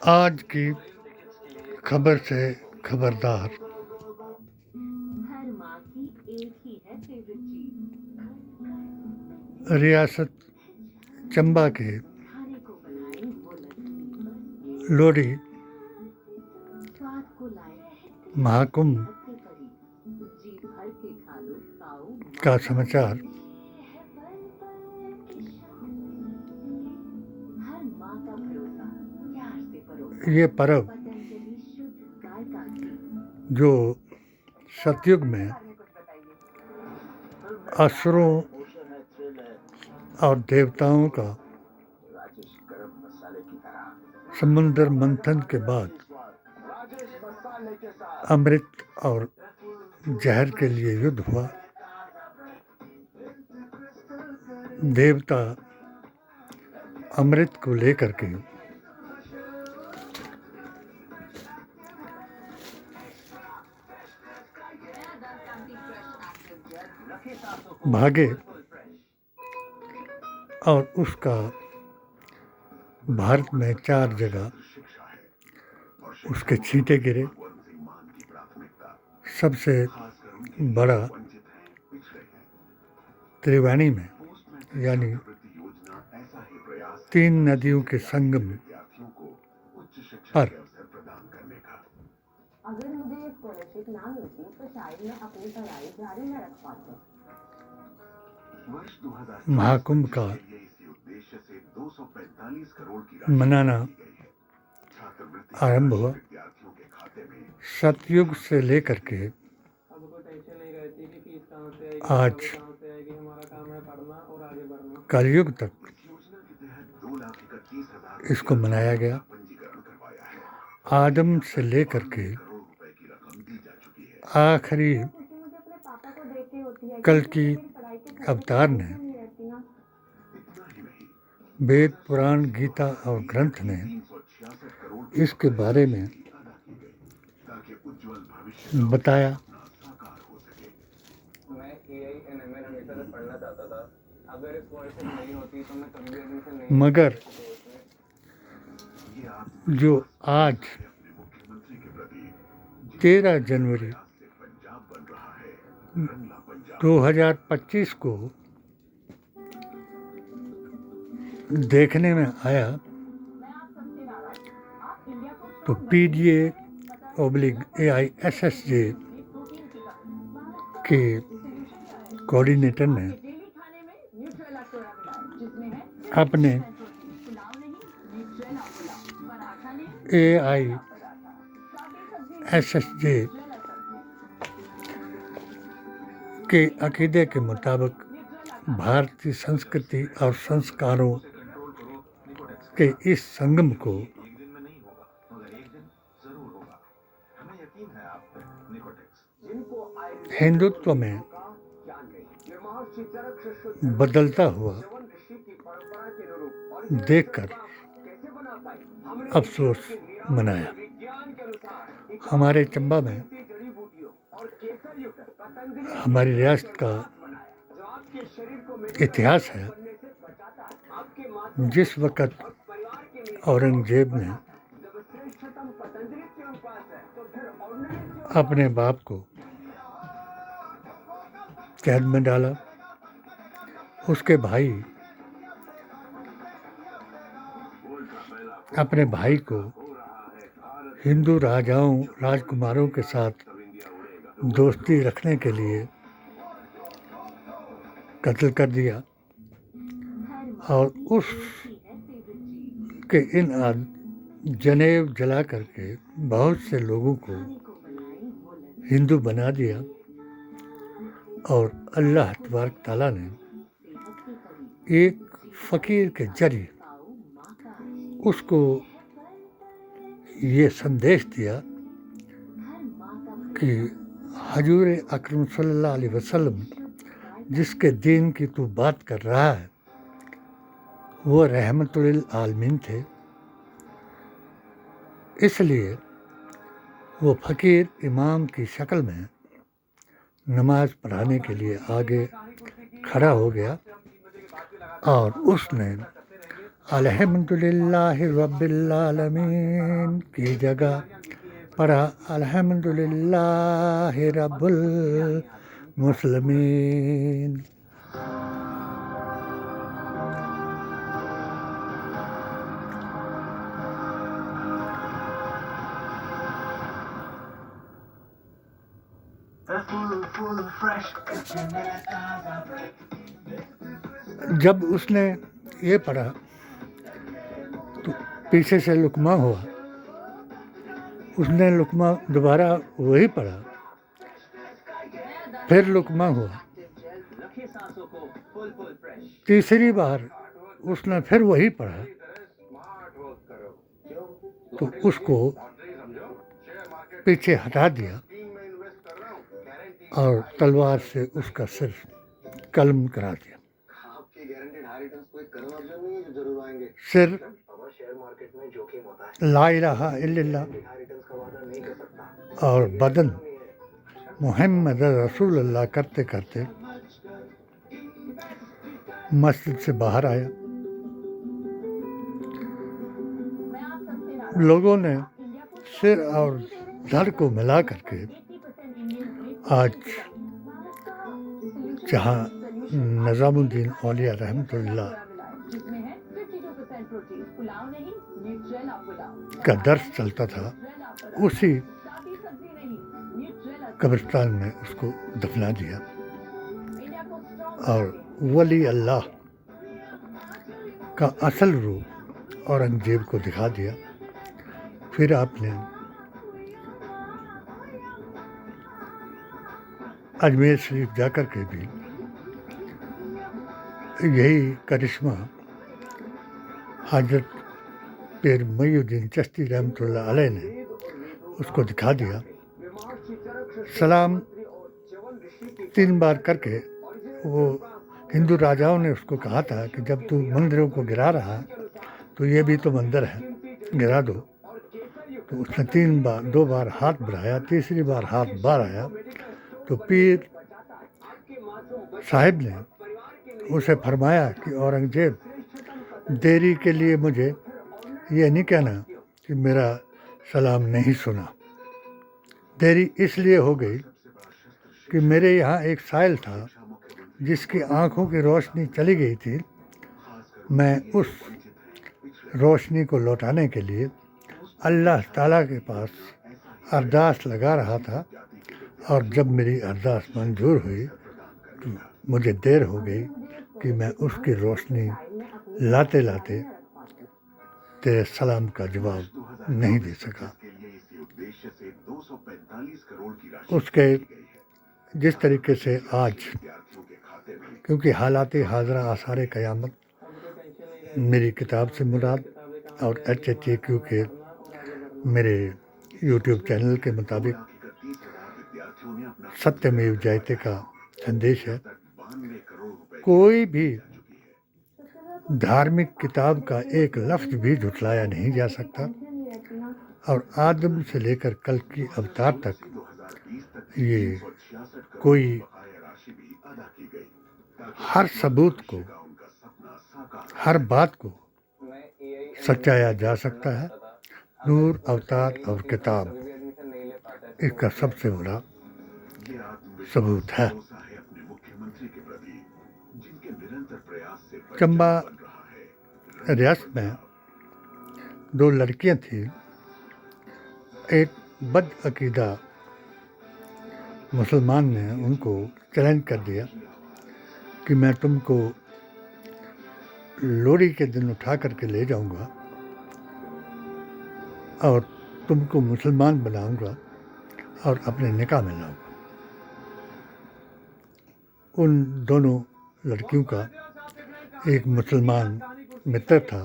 आज की खबर से खबरदार। रियासत चंबा के लोरी महाकुंभ का समाचार ये पर्व जो सतयुग में असुरों और देवताओं का समुद्र मंथन के बाद अमृत और जहर के लिए युद्ध हुआ। देवता अमृत को लेकर के भागे और उसका भारत में 4 जगह उसके छींटे गिरे। सबसे बड़ा त्रिवेणी में, यानी 3 नदियों के संगम पर। अगर मुझे स्कॉलरशिप ना मिलती तो शायद मैं अपनी पढ़ाई जारी न रख पाता। महाकुंभ का मनाना आरंभ हुआ। सतयुग से लेकर के आज कलयुग तक इसको मनाया गया। आदम से लेकर के आखिरी कल की अवतार ने, वेद पुराण गीता और ग्रंथ ने इसके बारे में बताया। मगर जो आज 13 जनवरी 2025 को देखने में आया तो PDA/AISSJ के कोऑर्डिनेटर ने अपने AISSJ के अकीदे के मुताबिक भारतीय संस्कृति और संस्कारों के इस संगम को हिंदुत्व में बदलता हुआ देखकर अफसोस मनाया। हमारे चंबा में, हमारी रियासत का इतिहास है। जिस वक़्त औरंगजेब ने अपने बाप को कैद में डाला, उसके भाई अपने भाई को हिंदू राजकुमारों के साथ दोस्ती रखने के लिए कत्ल कर दिया और उस के इन जनेऊ जला करके बहुत से लोगों को हिंदू बना दिया। और अल्लाह तबारक ताला ने एक फ़कीर के जरिए उसको ये संदेश दिया कि हजूर अकरम सल्लल्लाहु अलैहि वसल्लम जिसके दीन की तू बात कर रहा है वो रहमतुल आलमीन थे। इसलिए वो फ़कीर इमाम की शक्ल में नमाज पढ़ाने के लिए आगे खड़ा हो गया और उसने अल्हम्दुलिल्लाहि रब्बिल आलमीन की जगह पढ़ा अल्हम्दुलिल्लाहि रब्बुल मुस्लिमीन। जब उसने ये पढ़ा तो पीछे से लुकमा हुआ, उसने लुकमा दोबारा वही पढ़ा, फिर लुकमा हुआ, तीसरी बार उसने फिर वही पढ़ा तो उसको पीछे हटा दिया और तलवार से उसका सिर कलम करा दिया। सिर ला इलाहा इल्लल्लाह और बदन मुहम्मद रसूलुल्लाह करते करते मस्जिद से बाहर आया। लोगों ने सिर और धड़ को मिला करके आज जहाँ निज़ामुद्दीन औलिया रहमतुल्लाह का दर्स चलता था, उसी कब्रिस्तान में उसको दफना दिया और वली अल्लाह का असल रूप औरंगजेब को दिखा दिया। फिर आपने अजमेर शरीफ जाकर के भी यही करिश्मा हजरत पीर मुईनुद्दीन चिश्ती रहमतुल्लाह अलैह ने उसको दिखा दिया। सलाम 3 बार करके वो हिंदू राजाओं ने उसको कहा था कि जब तू मंदिरों को गिरा रहा है तो ये भी तो मंदिर है, गिरा दो। तो उसने 2 बार हाथ बढ़ाया, तीसरी बार हाथ बाहर आया तो पीर साहिब ने उसे फरमाया कि औरंगजेब, देरी के लिए मुझे ये नहीं कहना कि मेरा सलाम नहीं सुना। देरी इसलिए हो गई कि मेरे यहाँ एक साइल था जिसकी आँखों की रोशनी चली गई थी। मैं उस रोशनी को लौटाने के लिए अल्लाह ताला के पास अरदास लगा रहा था और जब मेरी अरदास मंजूर हुई तो मुझे देर हो गई कि मैं उसकी रोशनी लाते लाते तेरे सलाम का जवाब नहीं दे सका। उसके जिस तरीके से आज, क्योंकि हालात हाजरा आसार क़यामत मेरी किताब से मुराद और HHAQ के मेरे YouTube चैनल के मुताबिक सत्यमेव जयते का संदेश है। कोई भी धार्मिक किताब का एक लफ्ज़ भी झुठलाया नहीं जा सकता और आदम से लेकर कल की अवतार तक ये कोई हर सबूत को, हर बात को सच्चाया जा सकता है। नूर, अवतार और किताब इसका सबसे बड़ा सबूत है। चंबा रियासत में 2 लड़कियां थीं। एक बदअकीदा मुसलमान ने उनको चैलेंज कर दिया कि मैं तुमको लोहड़ी के दिन उठा करके ले जाऊंगा और तुमको मुसलमान बनाऊंगा और अपने निकाह में लाऊंगा। उन दोनों लड़कियों का एक मुसलमान मित्र था,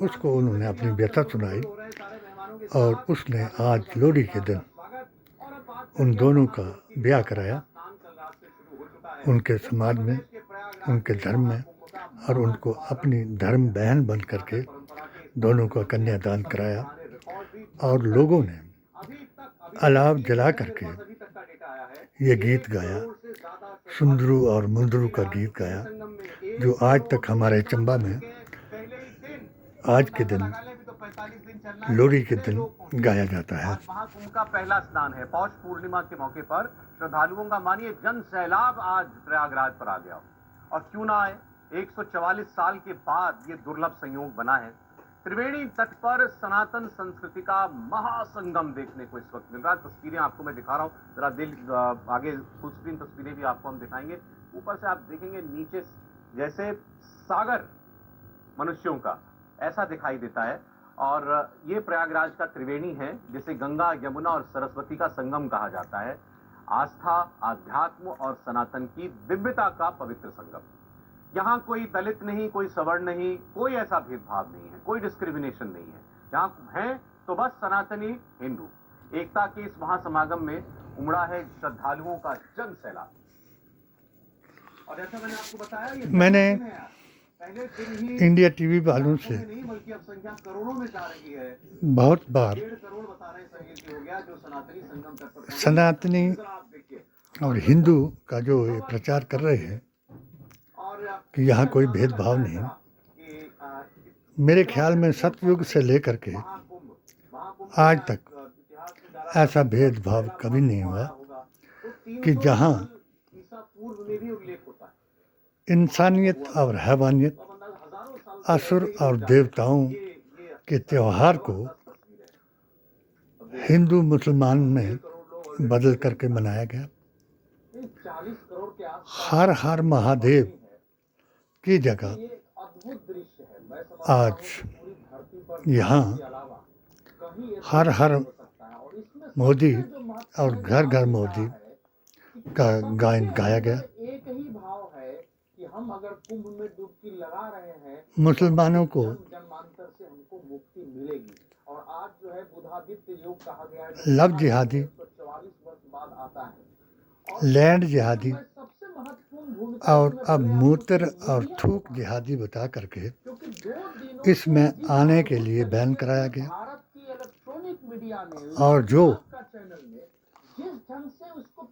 उसको उन्होंने अपनी व्यथा सुनाई और उसने आज लोहड़ी के दिन उन दोनों का ब्याह कराया उनके समाज में, उनके धर्म में, और उनको अपनी धर्म बहन बन करके दोनों का कन्यादान कराया और लोगों ने अलाव जला करके ये गीत गाया, सुंदरू और मुंदरू का गीत गाया, जो आज तक हमारे चंबा में आज के दिन लोहड़ी के दिन गाया जाता है। महाकुंभ का पहला स्नान है। पौष पूर्णिमा के मौके पर श्रद्धालुओं का मानिए जन सैलाब आज प्रयागराज पर आ गया और क्यों ना आए। 144 साल के बाद ये दुर्लभ संयोग बना है। त्रिवेणी तट पर सनातन संस्कृति का महासंगम देखने को इस वक्त मिल रहा है। तस्वीरें आपको मैं दिखा रहा हूँ, जरा दिल आगे फुल स्क्रीन तस्वीरें भी आपको हम दिखाएंगे। ऊपर से आप देखेंगे नीचे जैसे सागर मनुष्यों का ऐसा दिखाई देता है। और ये प्रयागराज का त्रिवेणी है जिसे गंगा, यमुना और सरस्वती का संगम कहा जाता है। आस्था, आध्यात्म और सनातन की दिव्यता का पवित्र संगम। यहाँ कोई दलित नहीं, कोई सवर्ण नहीं, कोई ऐसा भेदभाव नहीं है, कोई डिस्क्रिमिनेशन नहीं है। यहाँ है तो बस सनातनी हिंदू। एकता के इस महासमागम में उमड़ा है श्रद्धालुओं का जन सैलाब। और जैसा मैंने आपको बताया, ये मैंने पहले दिन ही इंडिया टीवी वालों से नहीं बल्कि अब संख्या करोड़ों में जा रही है। बहुत बार 1.5 करोड़ बता रहे हैं हो गया जो सनातनी संगम तट पर सनातनी आप देखिए। और हिंदू का जो ये प्रचार कर रहे हैं कि यहाँ कोई भेदभाव नहीं। मेरे ख्याल में सतयुग से लेकर के आज तक ऐसा भेदभाव कभी नहीं हुआ कि जहाँ इंसानियत और हैवानियत, असुर और देवताओं के त्यौहार को हिंदू मुसलमान में बदल करके मनाया गया। हर हर महादेव की जगह आज यहाँ हर हर मोदी और घर घर मोदी का गायन गाया गया। एक ही भाव है कि हम अगर कुंभ में डुबकी लगा रहे हैं, मुसलमानों को जन्मांतर से हमको मुक्ति मिलेगी। और आज जो है बुधादित्य योग कहा गया है, लव जिहादी, 44 वर्ष बाद आता है। लैंड जिहादी सबसे महत्वपूर्ण भूमिका और अब मूत्र और थूक जिहादी बता करके इसमें आने के लिए बैन कराया गया। भारत की इलेक्ट्रॉनिक मीडिया ने और जो का चैनल में जिस ढंग से उसको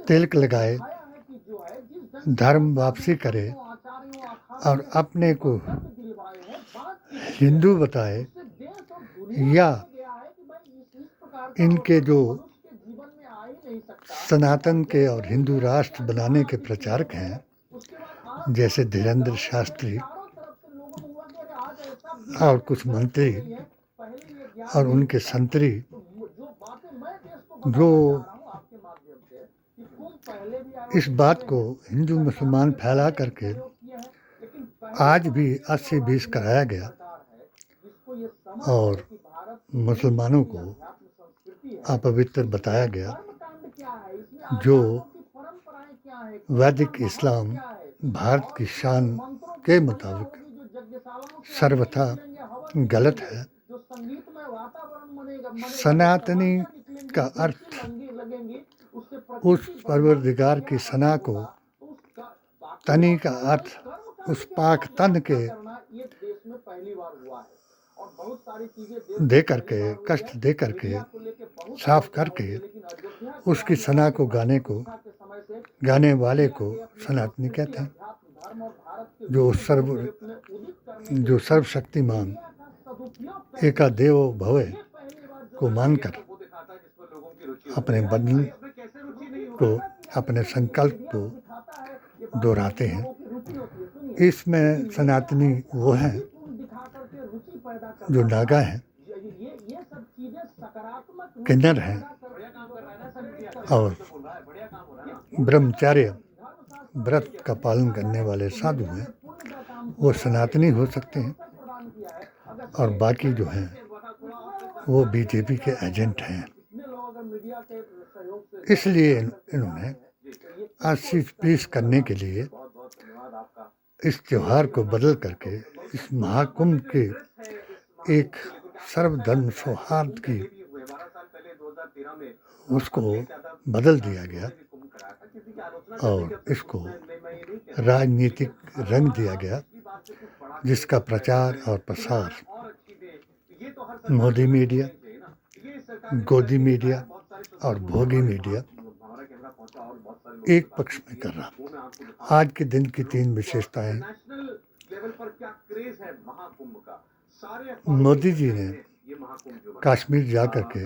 तिलक लगाए, है कि जो है जिस ढंग धर्म वापसी करे आचार्यों अखाड़ों और अपने को दिलवाए हैं, बात हिंदू बताए, से देश और दुनिया या गया है कि भाई इस प्रकार का इनके जो मनुष्य के जीवन में आ ही नहीं सकता। सनातन के और हिंदू राष्ट्र बनाने के प्रचारक हैं, उसके बाद जैसे धीरेंद्र शास्त्री चारों तरफ से लोगों को हुआ कि अरे आज ऐसा और कुछ मंत्री पहले ये ज्ञान और उनके संतरी, जो बातें मैं देश को जो आपके माध्यम से कि कुंभ पहले भी इस बात को हिंदू मुसलमान फैला करके आज भी 80-20 कराया गया और मुसलमानों को अपवित्र बताया गया। जो वैदिक इस्लाम भारत की शान के मुताबिक सर्वथा गलत है। सनातनी का अर्थ उस परवरदिगार की सना को, तनी का अर्थ उस पाक तन के दे करके, कष्ट दे करके, साफ करके उसकी सना को गाने वाले को सनातनी कहते हैं। जो सर्वशक्तिमान एका देवो भवे को मानकर अपने बदन को, अपने संकल्प को दोहराते हैं। इसमें सनातनी वो हैं जो नागा हैं, किन्नर हैं और ब्रह्मचर्य व्रत का पालन करने वाले साधु हैं। वो सनातनी हो सकते हैं और बाकी जो हैं वो बीजेपी के एजेंट हैं। इसलिए इन्होंने 80-20 करने के लिए इस त्योहार को बदल करके इस महाकुंभ के एक सर्वधर्म सौहार्द की उसको बदल दिया गया और इसको राजनीतिक रंग दिया गया, जिसका प्रचार और प्रसार मोदी मीडिया, गोदी मीडिया और भोगी मीडिया एक पक्ष में कर रहा। आज के दिन की 3 विशेषताएं। नेशनल लेवल पर क्या क्रेज है महाकुंभ का। मोदी जी ने कश्मीर जा कर के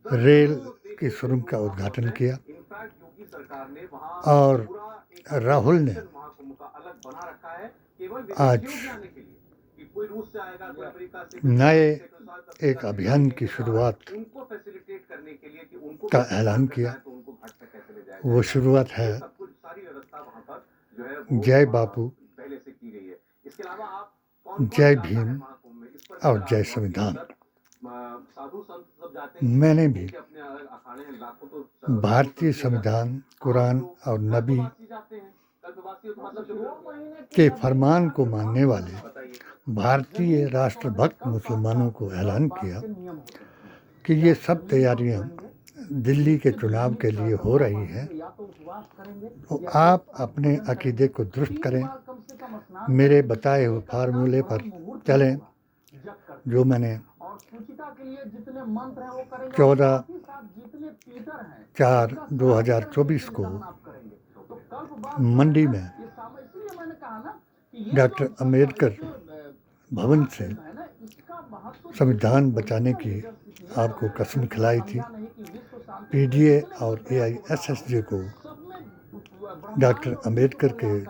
रेल की सुरंग का उद्घाटन किया और राहुल ने आज नए एक अभियान की शुरुआत का ऐलान किया। वो शुरुआत है जय बापू, जय भीम और जय संविधान। मैंने भी भारतीय संविधान, कुरान और नबी के फरमान को मानने वाले भारतीय राष्ट्रभक्त मुसलमानों को ऐलान किया कि ये सब तैयारियां दिल्ली के चुनाव के लिए हो रही हैं, तो आप अपने अकीदे को दुरुस्त करें, मेरे बताए हुए फार्मूले पर चलें, जो मैंने 14/4/2024 को मंडी में डॉक्टर अंबेडकर भवन से संविधान बचाने की आपको कसम खिलाई थी। पीडीए और एआईएसएसजे को डॉक्टर अंबेडकर के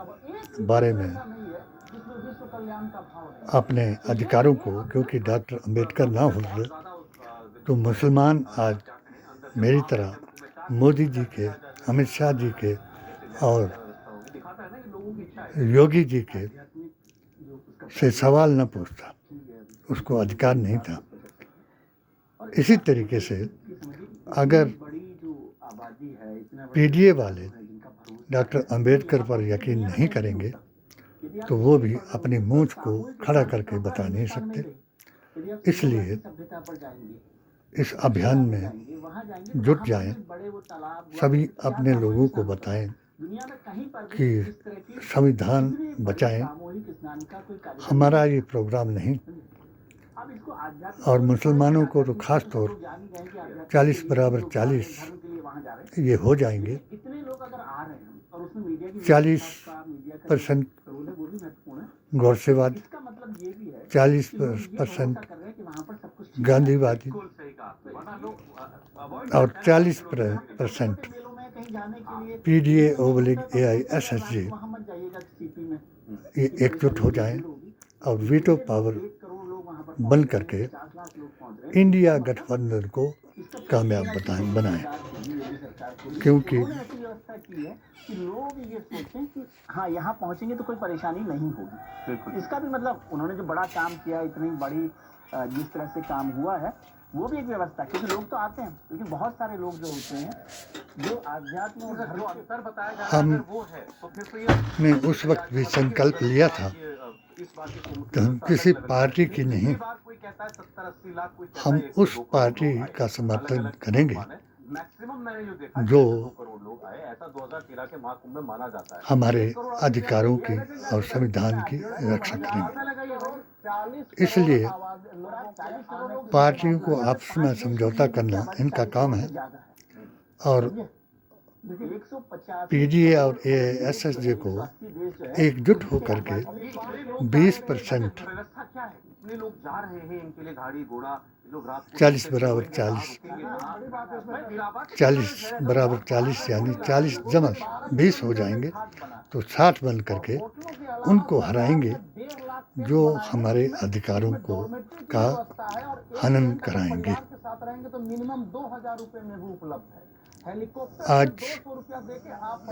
बारे में अपने अधिकारों को, क्योंकि डॉक्टर अंबेडकर ना होते तो मुसलमान आज मेरी तरह मोदी जी के, अमित शाह जी के और योगी जी के से सवाल न पूछता, उसको अधिकार नहीं था। इसी तरीके से अगर पीडीए वाले डॉक्टर अंबेडकर पर यकीन नहीं करेंगे तो वो भी अपनी मूंछ को खड़ा करके बता नहीं सकते। इसलिए इस अभियान में जुट जाएं, सभी अपने लोगों को बताएं कि संविधान बचाएं। हमारा ये प्रोग्राम नहीं, और मुसलमानों को तो खास तौर 40/40 ये हो जाएंगे। 40% गौरसेवादी, 40% गांधीवादी और 40% पीडीए/एआईएसएसजे ये एकजुट हो जाएं और वीटो पावर बन करके इंडिया गठबंधन को कामयाब बनाएं। क्योंकि लोग ये सोचें कि हाँ यहाँ पहुँचेंगे तो कोई परेशानी नहीं होगी। इसका भी मतलब उन्होंने जो बड़ा काम किया, इतनी बड़ी जिस तरह से काम हुआ है, वो भी एक व्यवस्था, क्योंकि लोग तो आते हैं, लेकिन बहुत सारे लोग जो होते हैं जो आध्यात्म और धर्म अंतर बताया जा रहा है वो है, तो फिर तो ये ने उस वक्त भी संकल्प लिया था तो हम किसी पार्टी की नहीं, हम उस पार्टी का समर्थन करेंगे जो हमारे अधिकारों की और संविधान की रक्षा करेंगे। इसलिए पार्टियों को आपस में समझौता करना इनका काम है, और पीडीए और एआईएसएसजे को एकजुट होकर के 20% 40/40 यानी 40 जमा 20 हो जाएंगे तो 60 बन करके उनको हराएंगे, जो हमारे अधिकारों को का हनन कराएंगे। आज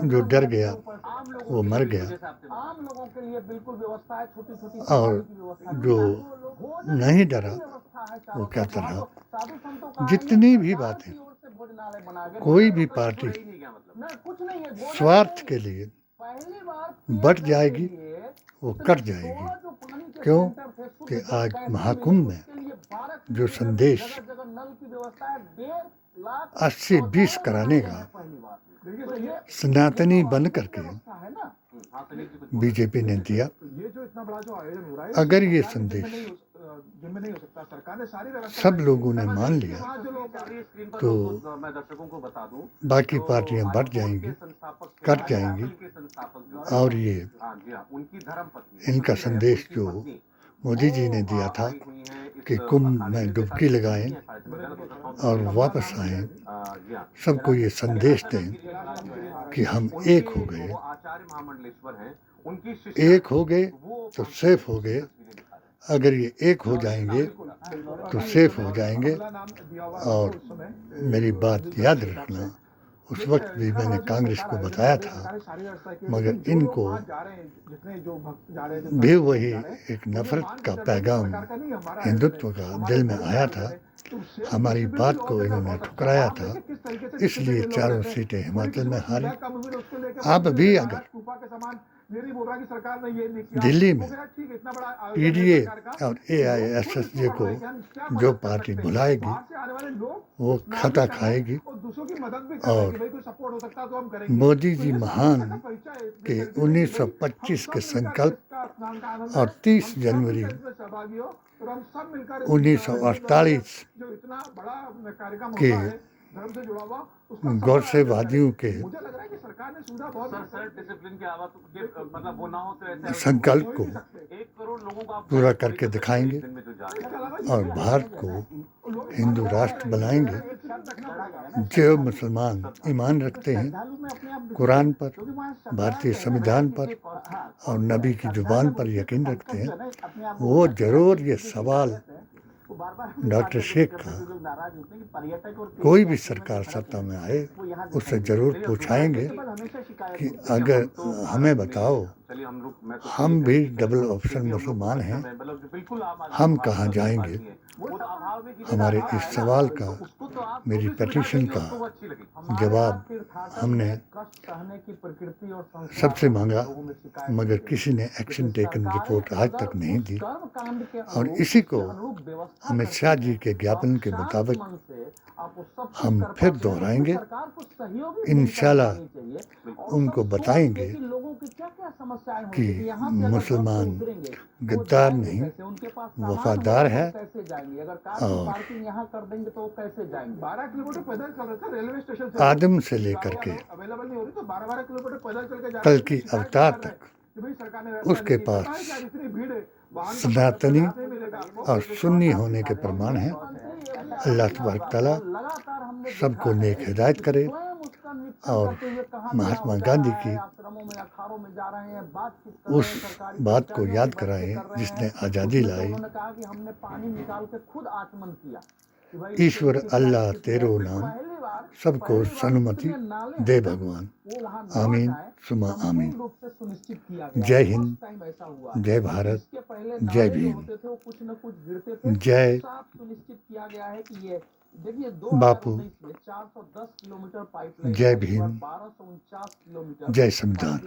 जो डर गया वो मर गया, और जो नहीं डरा वो कहता रहा। जितनी भी बातें कोई भी पार्टी स्वार्थ के लिए बट जाएगी वो कट जाएगी। क्यों कि आज महाकुंभ में जो संदेश 80-20 कराने का सनातनी बन करके बीजेपी ने दिया, अगर ये संदेश सब लोगों ने मान लिया तो बाकी पार्टियां बढ़ जाएंगी, कट जाएंगी, और ये इनका संदेश जो मोदी जी ने दिया था कि कुंभ में डुबकी लगाएं और वापस आएं, सबको ये संदेश दें कि हम एक हो गए। एक हो गए तो सेफ हो गए। अगर ये एक हो जाएंगे तो सेफ हो जाएंगे। और मेरी बात याद रखना, उस वक्त भी मैंने कांग्रेस को बताया था, मगर इनको भी वही एक नफरत का पैगाम हिंदुत्व का दिल में आया था। हमारी बात को इन्होंने ठुकराया था, इसलिए 4 सीटें हिमाचल में हारी। अब भी अगर दिल्ली में पीडीए और एआईएसएसजे को जो पार्टी बुलाएगी वो खाता खाएगी। और मोदी जी महान के 1925 के संकल्प और 30 जनवरी 1948 के गौरसेवादियों के संकल्प को पूरा करके दिखाएंगे और भारत को हिंदू राष्ट्र बनाएंगे। जो मुसलमान ईमान रखते हैं कुरान पर, भारतीय संविधान पर और नबी की जुबान पर यकीन रखते हैं, वो जरूर ये सवाल डॉक्टर शेख का कोई भी सरकार सत्ता में आए उससे जरूर पूछाएंगे कि अगर हमें बताओ, हम भी डबल ऑप्शन मुसलमान हैं, हम कहाँ जाएंगे। हमारे इस सवाल का, मेरी पिटीशन का जवाब हमने सबसे मांगा, मगर किसी ने एक्शन टेकन रिपोर्ट आज तक नहीं दी। और इसी को अमित शाह जी के ज्ञापन के मुताबिक हम फिर दोहराएंगे। इंशाल्लाह उनको बताएंगे कि मुसलमान गद्दार नहीं, वफादार है। और आदम से लेकर के कल की अवतार तक उसके पास सनातनी और सुन्नी होने के प्रमाण हैं। अल्लाह तबारक तआला सबको नेक हिदायत करे। और महात्मा गांधी की उस बात को याद कराएं जिसने आज़ादी लाई। ईश्वर अल्लाह तेरो नाम, सबको सन्मति दे भगवान। आमीन सुमा आमीन। जय हिंद, जय भारत, जय भीम, जय बापू, जय भीम, जय संविधान।